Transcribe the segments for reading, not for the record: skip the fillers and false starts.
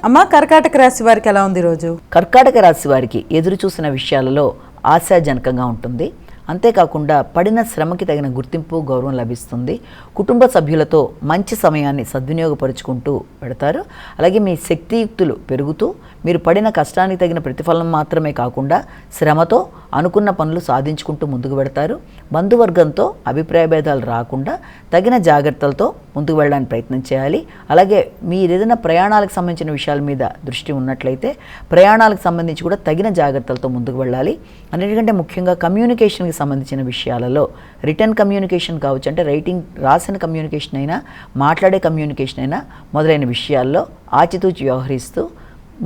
అమ్మ, కర్కాటక రాశి వారికి ఎలా ఉంది రోజు? కర్కాటక రాశి వారికి ఎదురు చూసిన విషయాలలో ఆశాజనకంగా ఉంటుంది. అంతేకాకుండా పడిన శ్రమకి తగిన గుర్తింపు, గౌరవం లభిస్తుంది. కుటుంబ సభ్యులతో మంచి సమయాన్ని సద్వినియోగపరుచుకుంటూ పెడతారు. అలాగే మీ శక్తియుక్తులు పెరుగుతూ మీరు పడిన కష్టానికి తగిన ప్రతిఫలం మాత్రమే కాకుండా శ్రమతో అనుకున్న పనులు సాధించుకుంటూ ముందుకు పెడతారు. బంధువర్గంతో అభిప్రాయ భేదాలు రాకుండా తగిన జాగ్రత్తలతో ముందుకు వెళ్ళడానికి ప్రయత్నం చేయాలి. అలాగే మీరు ఏదైనా ప్రయాణాలకు సంబంధించిన విషయాల మీద దృష్టి ఉన్నట్లయితే ప్రయాణాలకు సంబంధించి కూడా తగిన జాగ్రత్తలతో ముందుకు వెళ్ళాలి. అన్నిటికంటే ముఖ్యంగా కమ్యూనికేషన్కి సంబంధించిన విషయాలలో రిటర్న్ కమ్యూనికేషన్ కావచ్చు, అంటే రైటింగ్ రాసిన కమ్యూనికేషన్ అయినా మాట్లాడే కమ్యూనికేషన్ అయినా మొదలైన విషయాల్లో ఆచితూచి వ్యవహరిస్తూ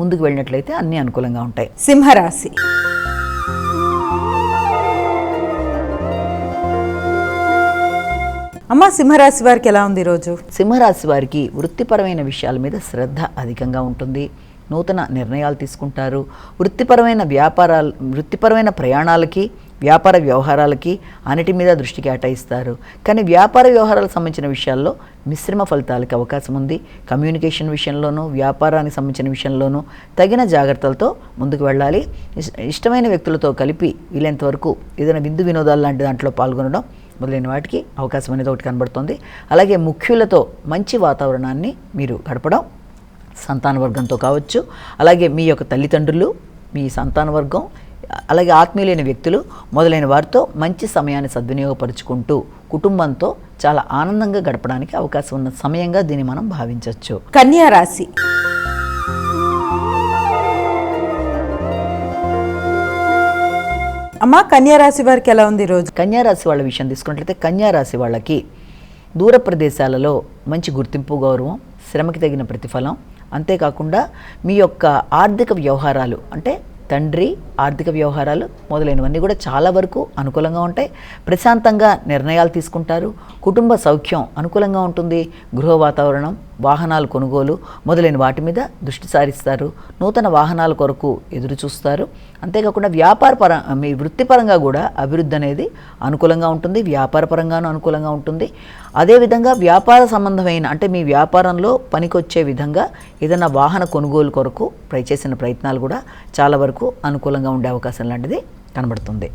ముందుకు వెళ్ళినట్లయితే అన్నీ అనుకూలంగా ఉంటాయి. సింహరాశి. అమ్మ, సింహరాశి వారికి ఎలా ఉంది రోజు? సింహరాశి వారికి వృత్తిపరమైన విషయాల మీద శ్రద్ధ అధికంగా ఉంటుంది. నూతన నిర్ణయాలు తీసుకుంటారు. వృత్తిపరమైన ప్రయాణాలకి, వ్యాపార వ్యవహారాలకి అన్నిటి మీద దృష్టి కేటాయిస్తారు. కానీ వ్యాపార వ్యవహారాలకు సంబంధించిన విషయాల్లో మిశ్రమ ఫలితాలకి అవకాశం ఉంది. కమ్యూనికేషన్ విషయంలోనూ, వ్యాపారానికి సంబంధించిన విషయంలోనూ తగిన జాగ్రత్తలతో ముందుకు వెళ్ళాలి. ఇష్టమైన వ్యక్తులతో కలిపి వీలైనంత వరకు ఏదైనా విందు వినోదాలు లాంటి దాంట్లో పాల్గొనడం మొదలైన వాటికి అవకాశం అనేది ఒకటి కనబడుతుంది. అలాగే ముఖ్యులతో మంచి వాతావరణాన్ని మీరు గడపడం, సంతాన వర్గంతో కావచ్చు, అలాగే మీ యొక్క తల్లిదండ్రులు, మీ సంతాన వర్గం, అలాగే ఆత్మీయులైన వ్యక్తులు మొదలైన వారితో మంచి సమయాన్ని సద్వినియోగపరుచుకుంటూ కుటుంబంతో చాలా ఆనందంగా గడపడానికి అవకాశం ఉన్న సమయంగా దీన్ని మనం భావించవచ్చు. కన్యా రాశి. అమ్మ, కన్యా రాశి వారికి ఎలా ఉంది రోజు? కన్యా రాశి వాళ్ళ విషయం తీసుకున్నట్లయితే కన్యా రాశి వాళ్ళకి దూర ప్రదేశాలలో మంచి గుర్తింపు, గౌరవం, శ్రమకి తగిన ప్రతిఫలం, అంతేకాకుండా మీ యొక్క ఆర్థిక వ్యవహారాలు అంటే తండ్రి ఆర్థిక వ్యవహారాలు మొదలైనవన్నీ కూడా చాలా వరకు అనుకూలంగా ఉంటాయి. ప్రశాంతంగా నిర్ణయాలు తీసుకుంటారు. కుటుంబ సౌఖ్యం అనుకూలంగా ఉంటుంది. గృహ వాతావరణం, వాహనాలు కొనుగోలు మొదలైన వాటి మీద దృష్టి సారిస్తారు. నూతన వాహనాల కొరకు ఎదురు చూస్తారు. అంతేకాకుండా మీ వృత్తిపరంగా కూడా అభివృద్ధి అనేది అనుకూలంగా ఉంటుంది. వ్యాపార పరంగానూ అనుకూలంగా ఉంటుంది. అదేవిధంగా వ్యాపార సంబంధమైన అంటే మీ వ్యాపారంలో పనికొచ్చే విధంగా ఏదైనా వాహన కొనుగోలు కొరకు చేసిన ప్రయత్నాలు కూడా చాలా వరకు అనుకూలంగా ఉండే అవకాశం లాంటిది కనబడుతుంది.